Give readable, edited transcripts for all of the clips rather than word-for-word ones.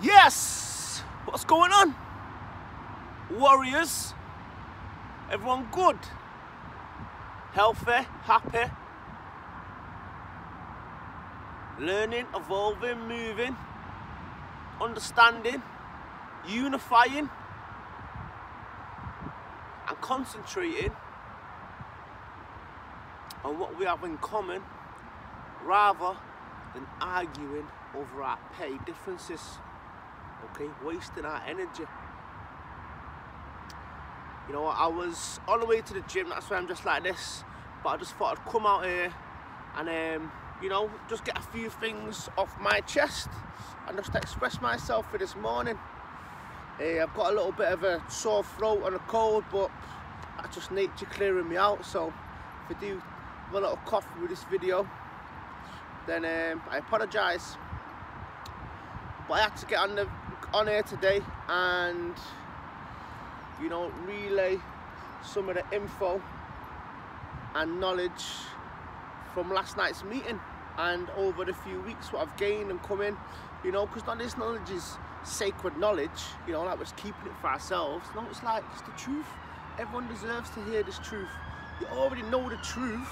Yes! What's going on? Warriors? Everyone good? Healthy? Happy? Learning, evolving, moving, understanding, unifying and concentrating on what we have in common rather than arguing over our petty differences. Okay, wasting our energy. You know, I was on the way to the gym, that's why I'm just like this, but I just thought I'd come out here and you know, just get a few things off my chest and just express myself for this morning. I've got a little bit of a sore throat and a cold, but that's just nature clearing me out. So if I do have a little cough with this video, then I apologise. But I had to get on here today and, you know, relay some of the info and knowledge from last night's meeting and over the few weeks what I've gained and come in, you know, because not this knowledge is sacred knowledge, you know, like we're just keeping it for ourselves. No, it's like, it's the truth. Everyone deserves to hear this truth. You already know the truth,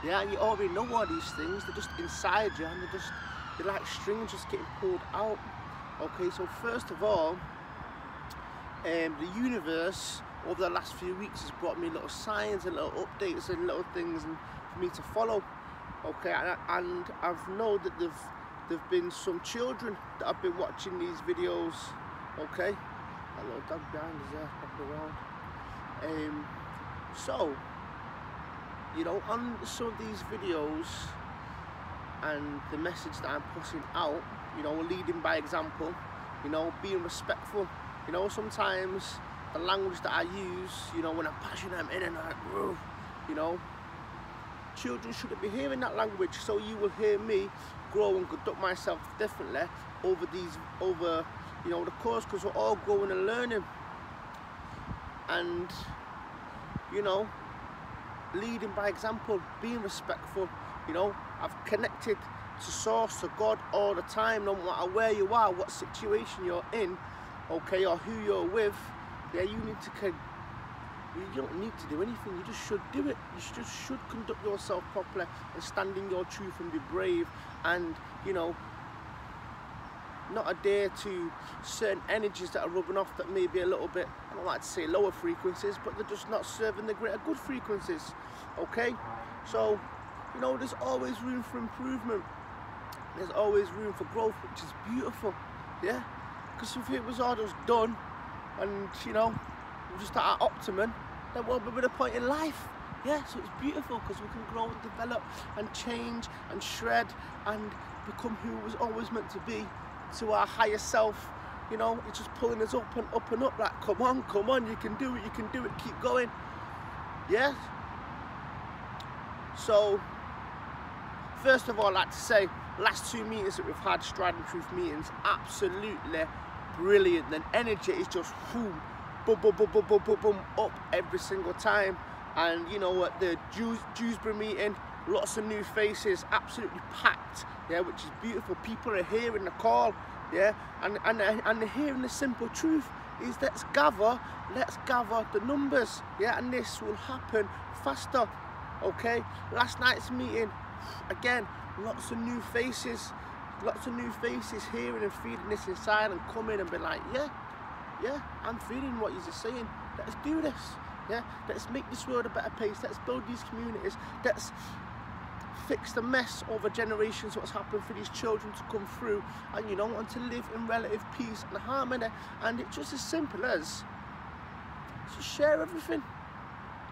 yeah, and you already know all these things. They're just inside you and they're like strings just getting pulled out. Okay, so first of all, the universe over the last few weeks has brought me little signs and little updates and little things and for me to follow. Okay, and I've known that there've been some children that have been watching these videos. Okay, that little dog behind us there, popping around. So, you know, on some of these videos and the message that I'm pushing out, you know, leading by example, you know, being respectful. You know, sometimes the language that I use, you know, when I'm passionate, I'm in and out, you know, children shouldn't be hearing that language, so you will hear me grow and conduct myself differently over you know, the course, because we're all growing and learning. And, you know, leading by example, being respectful, you know, I've connected to source, to God all the time, no matter where you are, what situation you're in, okay, or who you're with. Yeah, you don't need to do anything, you just should do it. You just should conduct yourself properly and stand in your truth and be brave and, you know, not adhere to certain energies that are rubbing off that may be a little bit, I don't like to say lower frequencies, but they're just not serving the greater good frequencies. Okay, so, you know, there's always room for improvement. There's always room for growth, which is beautiful, yeah? Because if it was all just done and, you know, we're just at our optimum, then what would be the point in life? Yeah, so it's beautiful because we can grow and develop and change and shred and become who was always meant to be, to our higher self. You know, it's just pulling us up and up and up, like, come on, you can do it, keep going. Yeah? So, first of all, I'd like to say, last two meetings that we've had, Stride and Truth meetings, absolutely brilliant. The energy is just boom, boom, boom, boom, boom, boom, boom, boom, up every single time. And you know what, the Dewsbury meeting, lots of new faces, absolutely packed, yeah, which is beautiful. People are hearing the call, yeah, and they're hearing the simple truth is let's gather the numbers, yeah, and this will happen faster. Okay, last night's meeting, again, lots of new faces hearing and feeling this inside and coming and be like, yeah, I'm feeling what you're saying, let's do this, yeah, let's make this world a better place, let's build these communities, let's fix the mess over generations, what's happened for these children to come through and, you know, and to live in relative peace and harmony. And it's just as simple as just share everything.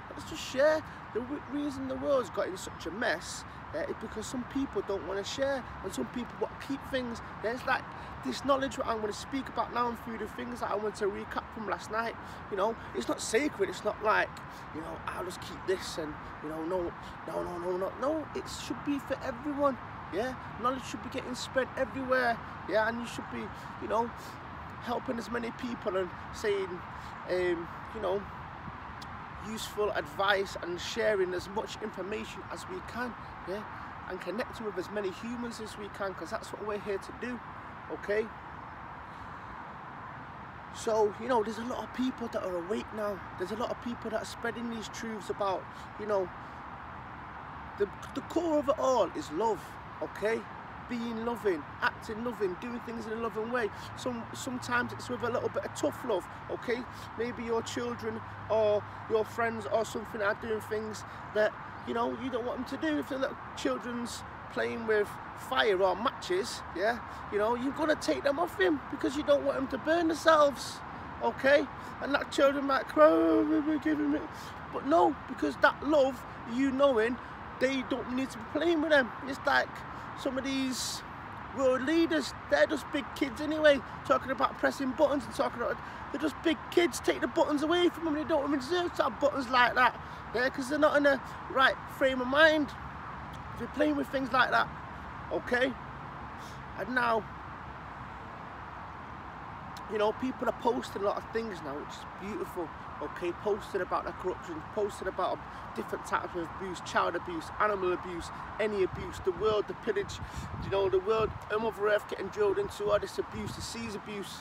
Let's just share. The reason the world's got in such a mess is because some people don't want to share and some people want to keep things. It's like this knowledge what I'm going to speak about now and through the things that I want to recap from last night. You know, it's not sacred. It's not like, you know, I'll just keep this and, you know, no. It should be for everyone. Yeah, knowledge should be getting spread everywhere. Yeah, and you should be, you know, helping as many people and saying, you know, useful advice and sharing as much information as we can, yeah, and connecting with as many humans as we can, because that's what we're here to do. Okay, So, you know, there's a lot of people that are awake now. There's a lot of people that are spreading these truths about, you know, the core of it all is love, okay? Being loving, acting loving, doing things in a loving way. Sometimes it's with a little bit of tough love, okay? Maybe your children or your friends or something are doing things that, you know, you don't want them to do. If the little children's playing with fire or matches, yeah, you know, you're gonna take them off him because you don't want them to burn themselves, okay? And that children might cry, oh, we're giving it, but no, because that love, you knowing they don't need to be playing with them. It's like some of these world leaders, they're just big kids anyway, talking about pressing buttons and talking about, they're just big kids. Take the buttons away from them. They don't even deserve to have buttons like that, yeah, because they're not in the right frame of mind. They're playing with things like that, okay? And now, you know, people are posting a lot of things now, which is beautiful, okay? Posting about the corruption, posting about different types of abuse, child abuse, animal abuse, any abuse, the world, the pillage, you know, the world, Mother Earth getting drilled into all this abuse, the seas abuse.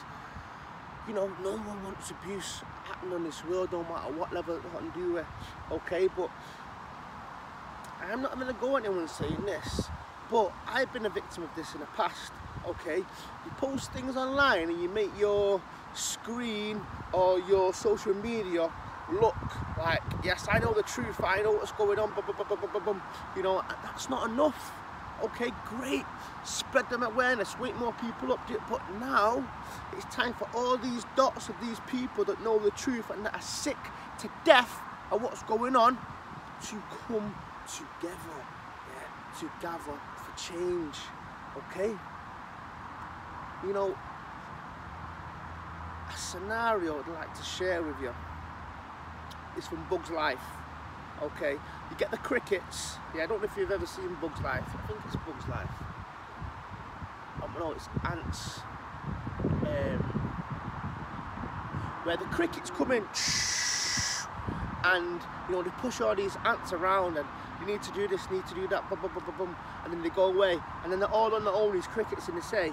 You know, no one wants abuse happening on this world, no matter what level it can do with, okay? But I'm not going to go anyone saying this, but I've been a victim of this in the past, okay? You post things online and you make your screen or your social media look like, yes, I know the truth, I know what's going on, you know, that's not enough, okay? Great, spread them awareness, wake more people up, but now it's time for all these dots of these people that know the truth and that are sick to death of what's going on to come together, yeah, to gather for change, okay? You know, a scenario I'd like to share with you is from Bugs Life, okay? You get the crickets, yeah, I don't know if you've ever seen Bugs Life, I think it's Bugs Life. Oh no, it's ants, where the crickets come in, and, you know, they push all these ants around and you need to do this, need to do that, boom, boom, boom, boom, boom, and then they go away, and then they're all on their own, these crickets, and they say,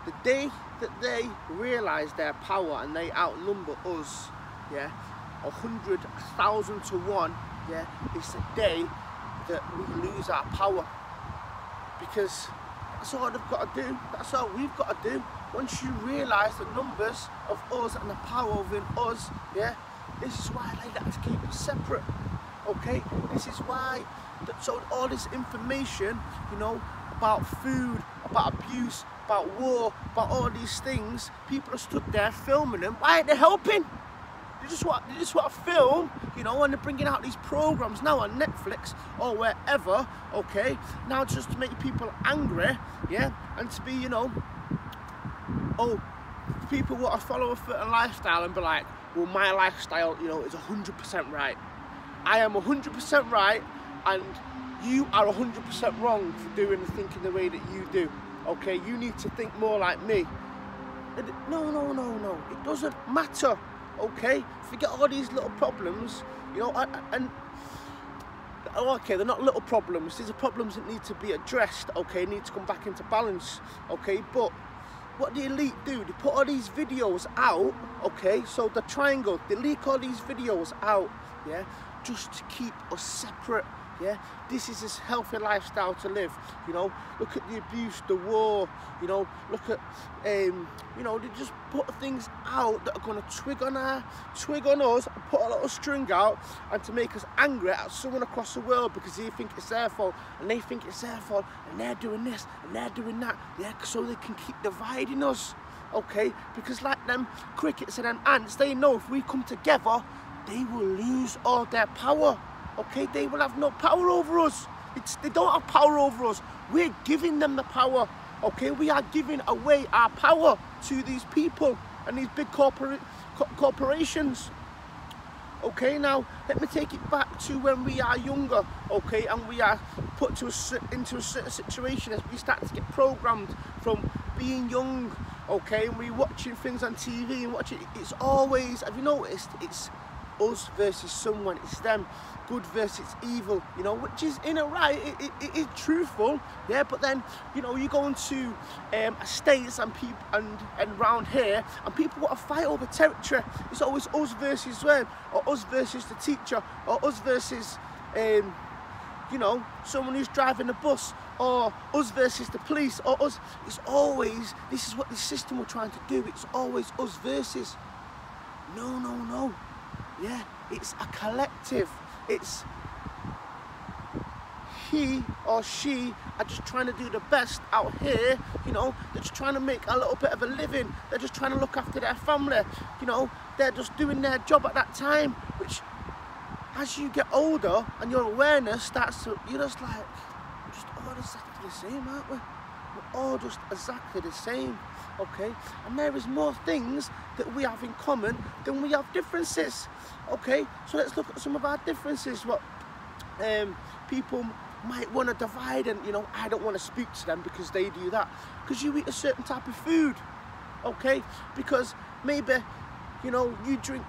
the day that they realise their power and they outnumber us, yeah, 100, 1,000 to 1, yeah, it's the day that we lose our power, because that's all they've got to do, that's all we've got to do. Once you realise the numbers of us and the power within us, yeah, this is why I like to keep it separate, okay? This is why, so all this information, you know, about food, about abuse, about war, about all these things, people are stood there filming them. Why aren't they helping? They just want to film, you know, and they're bringing out these programs now on Netflix or wherever, okay? Now just to make people angry, yeah, and to be, you know, oh, people want to follow a certain lifestyle and be like, well, my lifestyle, you know, is 100% right. I am 100% right, and you are 100% wrong for doing and thinking the way that you do. Okay, you need to think more like me. No, no, no, no. It doesn't matter. Okay, forget all these little problems. You know, and okay, they're not little problems. These are problems that need to be addressed. Okay, need to come back into balance. Okay, but what the elite do, they put all these videos out, okay, so the triangle, they leak all these videos out, yeah, just to keep us separate, yeah. This is a healthy lifestyle to live, you know. Look at the abuse, the war, you know, look at, you know, they just put things out that are going to twig on us, and put a little string out, and to make us angry at someone across the world because they think it's their fault, and they think it's their fault, and they're doing this, and they're doing that, yeah, so they can keep dividing us, okay, because like them crickets and them ants, they know if we come together, they will lose all their power. Okay, they will have no power over us. They don't have power over us. We're giving them the power. Okay, we are giving away our power to these people and these big corporations. Okay, now let me take it back to when we are younger. Okay, and we are put into a certain situation as we start to get programmed from being young. Okay, and we're watching things on TV and watching. It's always, have you noticed? It's us versus someone, it's them, good versus evil, you know, which is in a right, it is truthful, yeah, but then, you know, you go into estates and people and round here, and people want to fight over territory. It's always us versus them, or us versus the teacher, or us versus you know, someone who's driving the bus, or us versus the police, or us. It's always, this is what this system we're trying to do, it's always us versus. No, no, no. Yeah, it's a collective. It's he or she are just trying to do the best out here, you know, they're just trying to make a little bit of a living, they're just trying to look after their family, you know, they're just doing their job at that time, which as you get older and your awareness starts to, you're just like, we're just all exactly the same, aren't we? We're all just exactly the same, okay? And there is more things that we have in common than we have differences, okay? So let's look at some of our differences, what people might want to divide, and, you know, I don't want to speak to them because they do that. Because you eat a certain type of food, okay? Because maybe, you know, you drink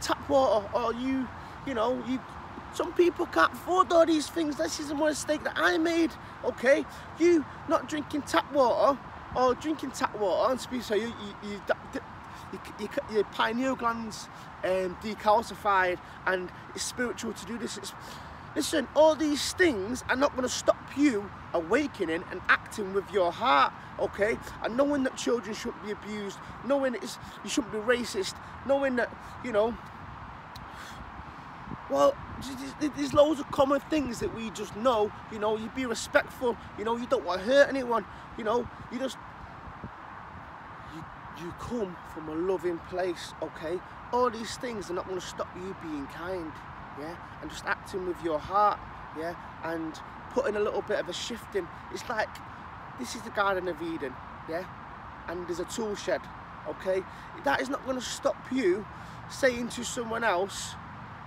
tap water, or you know, some people can't afford all these things. This isn't a mistake that I made, okay? You not drinking tap water, or drinking tap water, and so your pineal glands decalcified, and it's spiritual to do this. Listen, all these things are not going to stop you awakening and acting with your heart, okay? And knowing that children shouldn't be abused, knowing that you shouldn't be racist, knowing that, you know, well, there's loads of common things that we just know, you know, you be respectful, you know, you don't want to hurt anyone, you know, you come from a loving place, okay? All these things are not going to stop you being kind, yeah? And just acting with your heart, yeah? And putting a little bit of a shift in. It's like, this is the Garden of Eden, yeah? And there's a tool shed, okay? That is not going to stop you saying to someone else,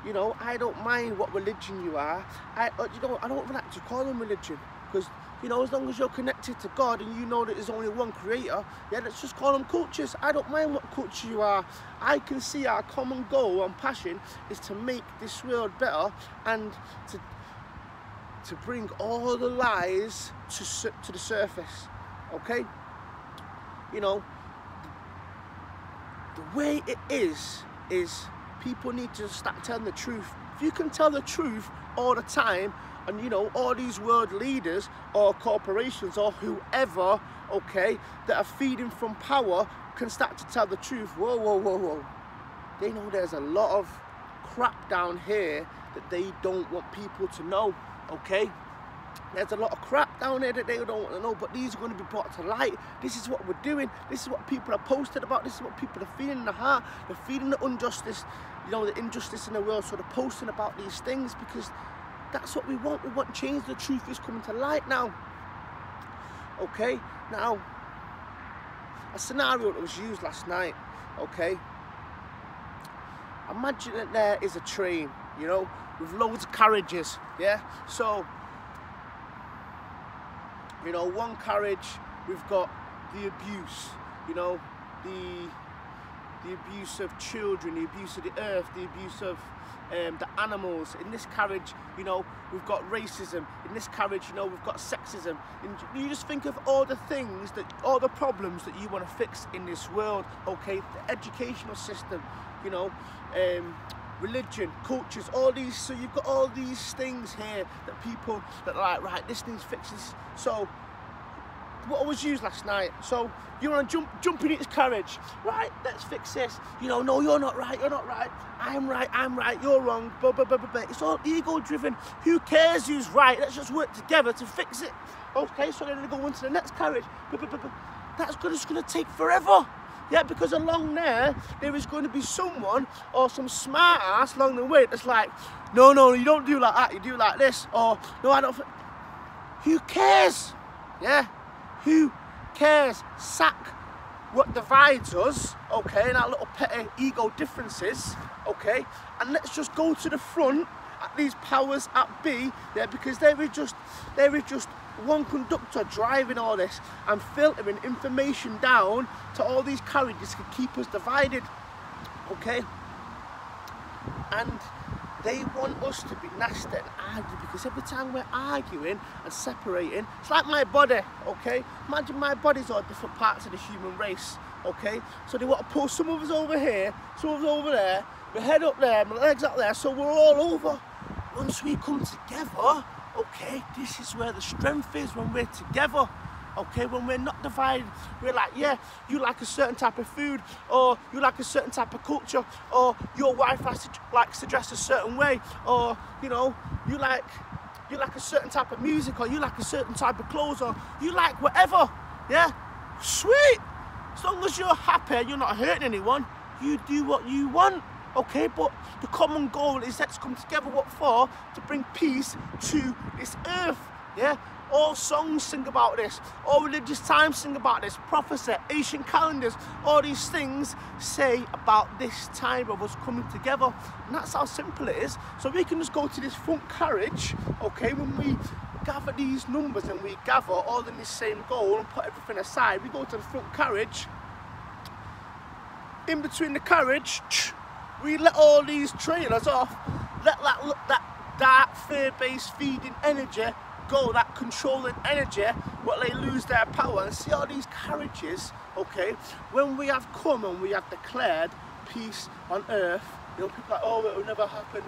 you know, I don't mind what religion you are. I don't like to call them religion, because, you know, as long as you're connected to God and you know that there's only one creator, yeah, let's just call them cultures. I don't mind what culture you are. I can see our common goal and passion is to make this world better, and to bring all the lies to the surface, okay? You know, the way it is people need to start telling the truth. If you can tell the truth all the time, and, you know, all these world leaders or corporations or whoever, okay, that are feeding from power can start to tell the truth, whoa, whoa, whoa, whoa. They know there's a lot of crap down here that they don't want people to know, okay? There's a lot of crap down there that they don't want to know, but these are going to be brought to light. This is what we're doing. This is what people are posted about. This is what people are feeling in the heart. They're feeling the injustice, you know, the injustice in the world. So they're posting about these things because that's what we want. We want change. The truth is coming to light now. Okay? Now, a scenario that was used last night, okay? Imagine that there is a train, you know, with loads of carriages, yeah? So, you know, one carriage, we've got the abuse, you know, the abuse of children, the abuse of the earth, the abuse of the animals. In this carriage, you know, we've got racism. In this carriage, you know, we've got sexism. And you just think of all the things, all the problems that you want to fix in this world, okay? The educational system, you know, religion, cultures, all these. So you've got all these things here that people that are like, right, this needs fixes. So what was used last night, so you're on jumping in his carriage, right, let's fix this, you know, no, you're not right, I'm right, you're wrong, blah, blah, blah, blah, blah. It's all ego driven. Who cares who's right? Let's just work together to fix it. Okay, so then they go into the next carriage, blah, blah, blah, blah. That's just going to take forever. Yeah, because along there is going to be someone or some smart ass along the way that's like, no, you don't do like that, you do like this, or no, I don't. Who cares? Yeah, who cares? Sack what divides us, okay, and our little petty ego differences, okay, and let's just go to the front at these powers at B, yeah, because there is just one conductor driving all this and filtering information down to all these carriages to keep us divided, okay? And they want us to be nasty and argue, because every time we're arguing and separating, it's like my body, okay? Imagine my body's all different parts of the human race, okay? So they want to pull some of us over here, some of us over there, my head up there, my legs up there, so we're all over. Once we come together, okay, this is where the strength is, when we're together. Okay, when we're not divided, we're like, yeah, you like a certain type of food, or you like a certain type of culture, or your wife likes to dress a certain way, or you know, you like a certain type of music, or you like a certain type of clothes, or you like whatever. Yeah, sweet. As long as you're happy, you're not hurting anyone, you do what you want. Okay, but the common goal is let's come together. What for? To bring peace to this earth. Yeah. All songs sing about this, all religious times sing about this, prophecy, Asian calendars, all these things say about this time of us coming together. And that's how simple it is. So we can just go to this front carriage, okay, when we gather these numbers and we gather all in this same goal and put everything aside, we go to the front carriage. In between the carriage, we let all these trailers off, let that dark fear-based feeding energy go, that controlling energy, what they lose their power. And see all these carriages, okay, when we have come and we have declared peace on earth, you know, people are like, oh, it will never happen,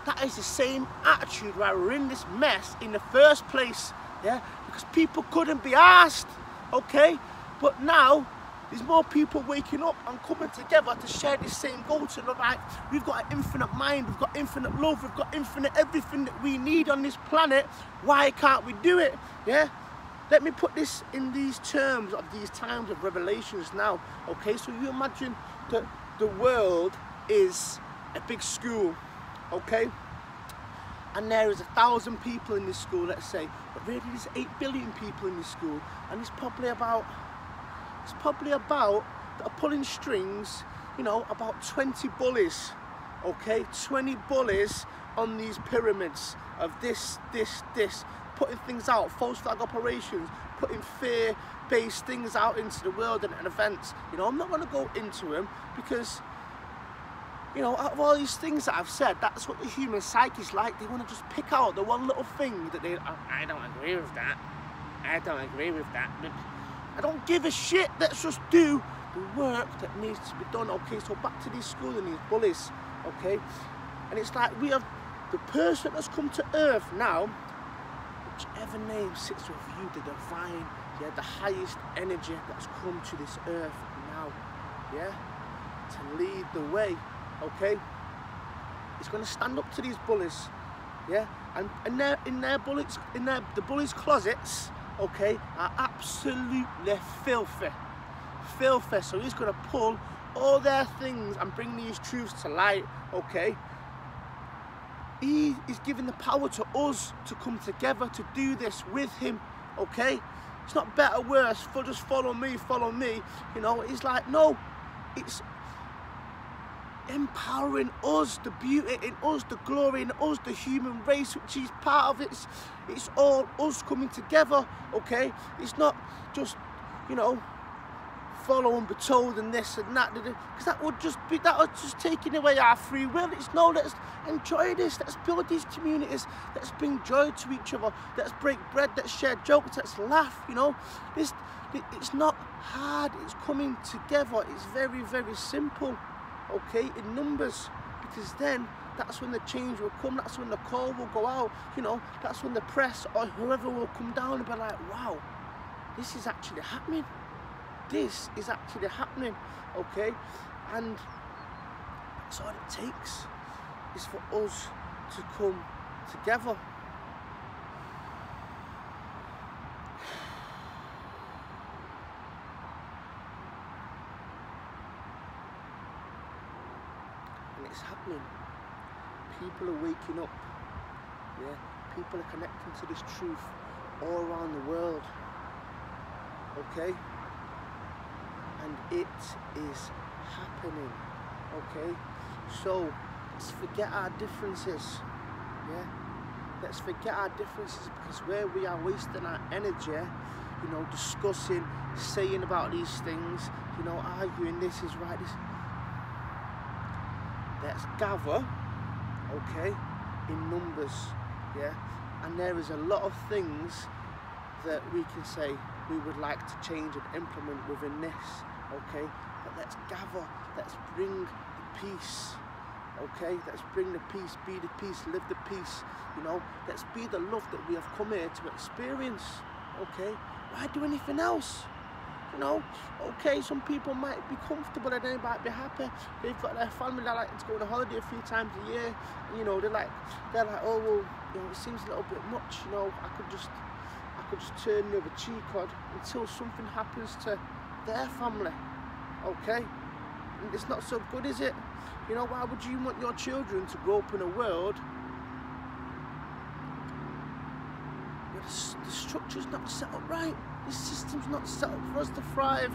that is the same attitude why we're in this mess in the first place, yeah, because people couldn't be asked, okay, but now there's more people waking up and coming together to share this same goal. To look like we've got an infinite mind, we've got infinite love, we've got infinite everything that we need on this planet. Why can't we do it? Yeah? Let me put this in these terms of these times of revelations now. Okay, so you imagine that the world is a big school, okay? And there is 1,000 people in this school, let's say, but really there's 8 billion people in this school, and it's probably about that are pulling strings, you know, about 20 bullies, okay, 20 bullies on these pyramids of this, putting things out, false flag operations, putting fear-based things out into the world and events. You know, I'm not going to go into them because, you know, out of all these things that I've said, that's what the human psyche is like. They want to just pick out the one little thing that I don't agree with that. I don't agree with that. But I don't give a shit. Let's just do the work that needs to be done. Okay, so back to these schools and these bullies, okay? And it's like we have the person that's come to earth now, whichever name sits with you, the divine, yeah, the highest energy that's come to this earth now, yeah, to lead the way, okay? It's going to stand up to these bullies, yeah, and the bullies' closets, okay, are absolutely filthy. So he's going to pull all their things and bring these truths to light, okay? He is giving the power to us to come together to do this with him, okay? It's not better, worse, for just follow me, you know? It's like, no, it's empowering us, the beauty in us, the glory in us, the human race, which is part of it. It's all us coming together, okay? It's not just, you know, follow and be told and this and that, because that would just taking away our free will. It's no, let's enjoy this, let's build these communities, let's bring joy to each other, let's break bread, let's share jokes, let's laugh, you know? It's not hard, it's coming together, it's very, very simple, okay, in numbers, because then that's when the change will come, that's when the call will go out, you know, that's when the press or whoever will come down and be like, wow, this is actually happening. This is actually happening, okay? And that's all it takes, is for us to come together. And it's happening. People are waking up, yeah? People are connecting to this truth all around the world, okay? And it is happening, okay? So let's forget our differences, yeah? Let's forget our differences, because where we are wasting our energy, you know, discussing, saying about these things, you know, arguing this is right, this. let's gather, okay, in numbers, yeah? And there is a lot of things that we can say we would like to change and implement within this, okay? But let's gather, let's bring the peace, okay? Let's bring the peace, be the peace, live the peace, you know? Let's be the love that we have come here to experience, okay? Why do anything else? You know, okay, some people might be comfortable and they might be happy. They've got their family that like to go on a holiday a few times a year. And, you know, they're like, oh well, you know, it seems a little bit much. You know, I could just turn the other cheek on until something happens to their family. Okay, and it's not so good, is it? You know, why would you want your children to grow up in a world where the structure's not set up right? The system's not set up for us to thrive,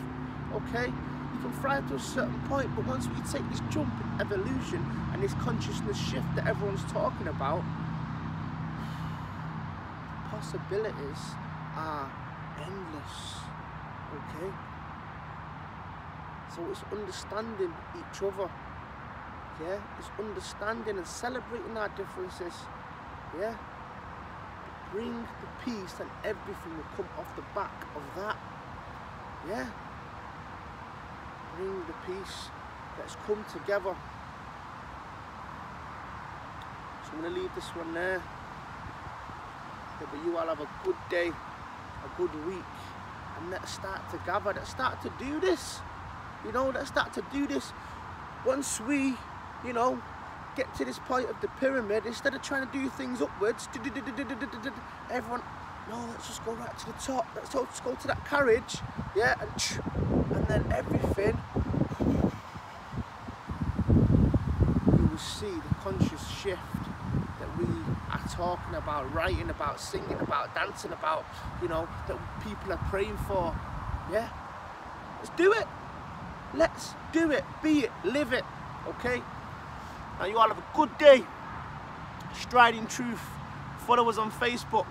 okay? You can thrive to a certain point, but once we take this jump in evolution and this consciousness shift that everyone's talking about, the possibilities are endless, okay? So it's understanding each other, yeah? It's understanding and celebrating our differences, yeah? Bring the peace and everything will come off the back of that, yeah? Bring the peace. Let's come together. So I'm going to leave this one there. Yeah, but you all have a good day, a good week, and let's start to gather. Let's start to do this. You know, let's start to do this. Once we, you know, get to this point of the pyramid, instead of trying to do things upwards, everyone, no, let's just go right to the top. Let's just go to that carriage, yeah, and then everything, you will see the conscious shift that we are talking about, writing about, singing about, dancing about, you know, that people are praying for, yeah? Let's do it. Let's do it. Be it. Live it. Okay? Now you all have a good day. Striding Truth. Follow us on Facebook.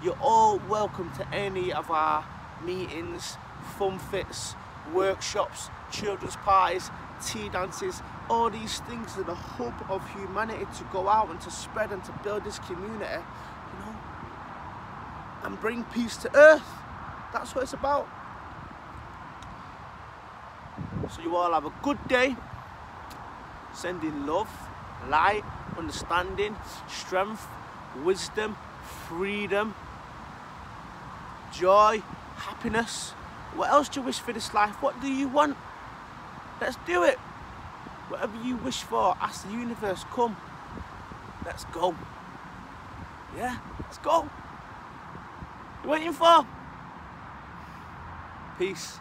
You're all welcome to any of our meetings, fun fits, workshops, children's parties, tea dances. All these things are the hub of humanity to go out and to spread and to build this community, you know, and bring peace to earth. That's what it's about. So you all have a good day. Sending love, light, understanding, strength, wisdom, freedom, joy, happiness. What else do you wish for this life? What do you want? Let's do it. Whatever you wish for, ask the universe, come. Let's go. Yeah, let's go. What are you waiting for? Peace.